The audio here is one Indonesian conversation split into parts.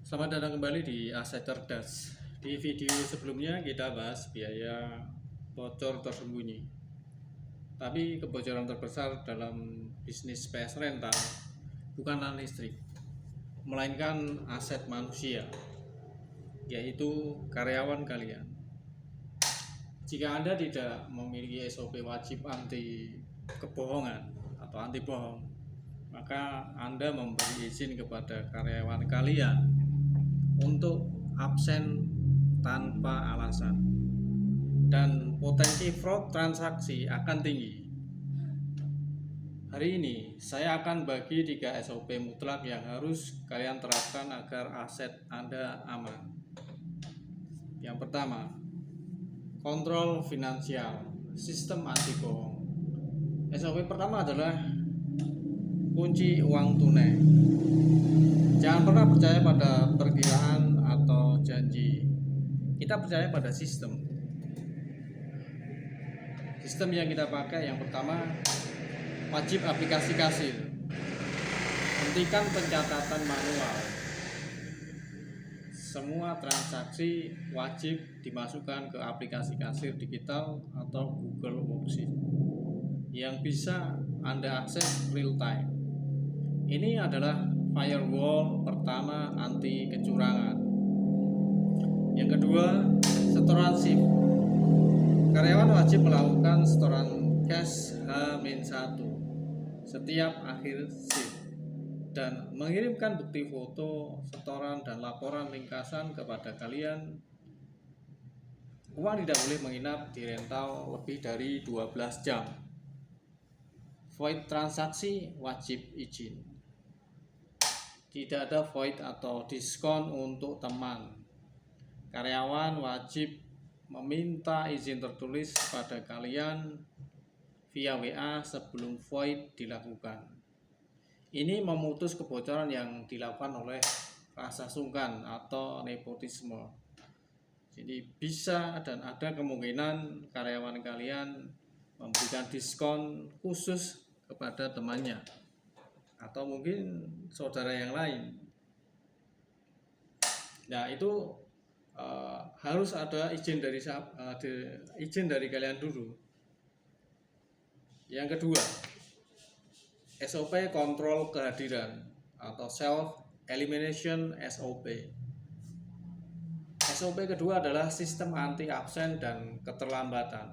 Selamat datang kembali di Aset Cerdas. Di video sebelumnya kita bahas biaya bocor tersembunyi. Tapi kebocoran terbesar dalam bisnis PS rental bukanlah listrik, melainkan aset manusia, yaitu karyawan kalian. Jika Anda tidak memiliki SOP wajib anti kebohongan atau anti bohong, maka Anda memberi izin kepada karyawan kalian untuk absen tanpa alasan, dan potensi fraud transaksi akan tinggi. Hari ini saya akan bagi 3 SOP mutlak yang harus kalian terapkan agar aset Anda aman. Yang pertama, kontrol finansial, sistem anti bohong. SOP pertama adalah kunci uang tunai. Jangan pernah percaya pada perkiraan atau janji. Kita percaya pada sistem. Sistem yang kita pakai yang pertama, wajib aplikasi kasir. Hentikan pencatatan manual. Semua transaksi wajib dimasukkan ke aplikasi kasir digital atau Google Worksheet yang bisa Anda akses real time. Ini adalah firewall pertama anti kecurangan. Yang kedua, setoran SIM. Karyawan wajib melakukan setoran cash H-1 setiap akhir SIM dan mengirimkan bukti foto, setoran, dan laporan ringkasan kepada kalian. Uang tidak boleh menginap di rental lebih dari 12 jam. Void transaksi wajib izin. Tidak ada void atau diskon untuk teman. Karyawan wajib meminta izin tertulis pada kalian via WA sebelum void dilakukan. Ini memutus kebocoran yang dilakukan oleh rasa sungkan atau nepotisme. Jadi bisa dan ada kemungkinan karyawan kalian memberikan diskon khusus kepada temannya atau mungkin saudara yang lain. Nah, itu harus ada izin dari kalian dulu. Yang kedua, SOP kontrol kehadiran atau self elimination SOP. SOP kedua adalah sistem anti absen dan keterlambatan.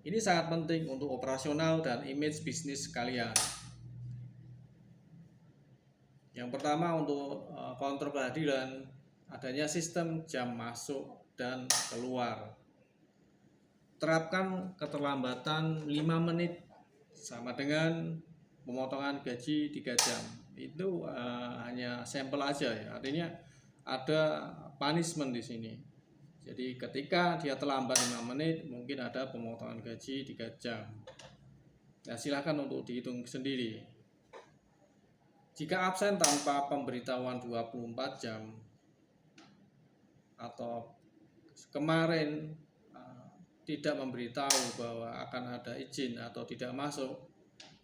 Ini sangat penting untuk operasional dan image bisnis kalian. Yang pertama, untuk kontrol kehadiran, adanya sistem jam masuk dan keluar. Terapkan keterlambatan 5 menit sama dengan pemotongan gaji 3 jam. Itu hanya sampel aja ya. Artinya ada punishment di sini. Jadi ketika dia terlambat 5 menit, mungkin ada pemotongan gaji 3 jam. Nah, silakan untuk dihitung sendiri. Jika absen tanpa pemberitahuan 24 jam atau kemarin tidak memberitahu bahwa akan ada izin atau tidak masuk,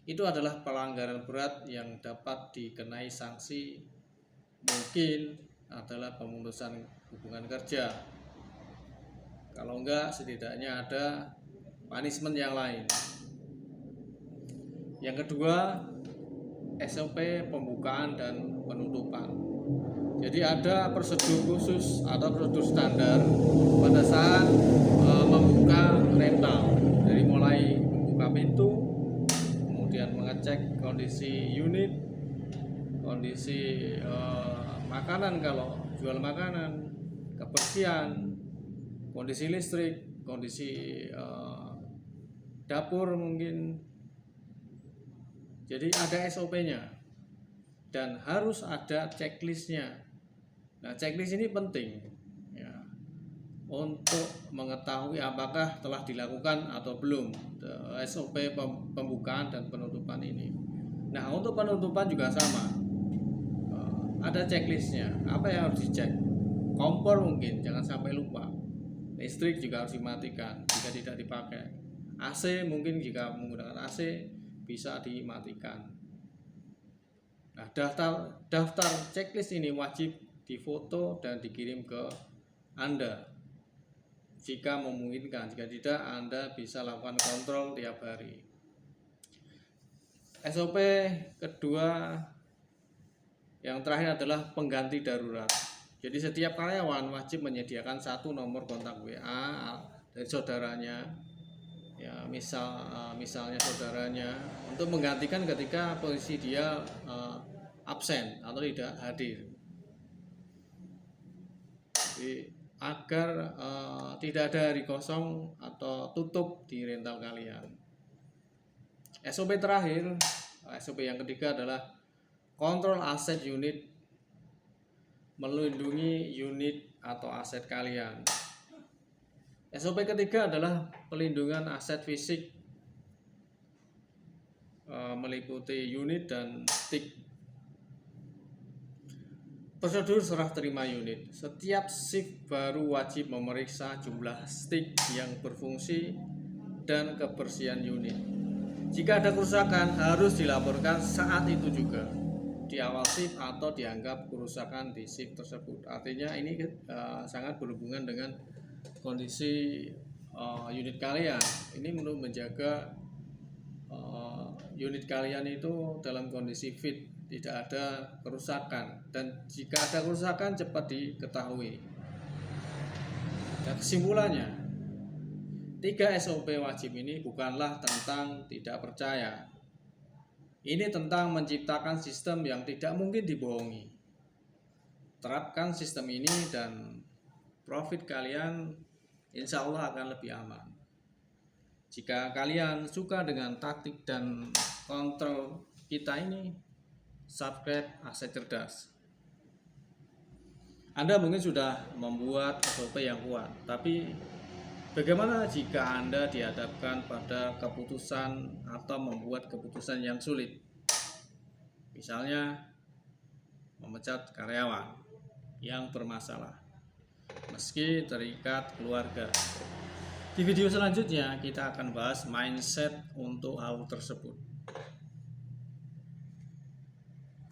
itu adalah pelanggaran berat yang dapat dikenai sanksi, mungkin adalah pemutusan hubungan kerja. Kalau enggak, setidaknya ada punishment yang lain. Yang kedua, SOP pembukaan dan penutupan. Jadi ada prosedur khusus atau prosedur standar pada saat membuka rental, dari mulai membuka pintu, kemudian mengecek kondisi unit, kondisi makanan kalau jual makanan, kebersihan, kondisi listrik, kondisi dapur mungkin. Jadi ada SOP-nya dan harus ada checklist-nya. Nah, checklist ini penting ya, untuk mengetahui apakah telah dilakukan atau belum SOP pembukaan dan penutupan ini. Nah, untuk penutupan juga sama, ada checklist-nya. Apa yang harus dicek? Kompor mungkin jangan sampai lupa. Listrik juga harus dimatikan jika tidak dipakai. AC mungkin jika menggunakan AC bisa dimatikan. Nah, daftar checklist ini wajib difoto dan dikirim ke Anda. Jika memungkinkan, jika tidak Anda bisa lakukan kontrol tiap hari. SOP kedua yang terakhir adalah pengganti darurat. Jadi setiap karyawan wajib menyediakan satu nomor kontak WA dari saudaranya, ya misalnya saudaranya, untuk menggantikan ketika posisi dia absen atau tidak hadir. Jadi, agar tidak ada hari kosong atau tutup di rental kalian. SOP terakhir, SOP yang ketiga adalah kontrol aset unit, melindungi unit atau aset kalian. SOP ketiga adalah pelindungan aset fisik, meliputi unit dan stick. Prosedur serah terima unit. Setiap shift baru wajib memeriksa jumlah stick yang berfungsi dan kebersihan unit. Jika ada kerusakan harus dilaporkan saat itu juga di awal shift atau dianggap kerusakan di shift tersebut. Artinya ini sangat berhubungan dengan kondisi unit kalian. Ini untuk menjaga unit kalian itu dalam kondisi fit, tidak ada kerusakan, dan jika ada kerusakan cepat diketahui. Dan kesimpulannya, 3 SOP wajib ini bukanlah tentang tidak percaya. Ini tentang menciptakan sistem yang tidak mungkin dibohongi. Terapkan sistem ini dan profit kalian insya Allah akan lebih aman. Jika kalian suka dengan taktik dan kontrol kita ini, subscribe Aset Cerdas. Anda mungkin sudah membuat SOP yang kuat, tapi bagaimana jika Anda dihadapkan pada keputusan atau membuat keputusan yang sulit? Misalnya memecat karyawan yang bermasalah meski terikat keluarga. Di video selanjutnya kita akan bahas mindset untuk hal tersebut.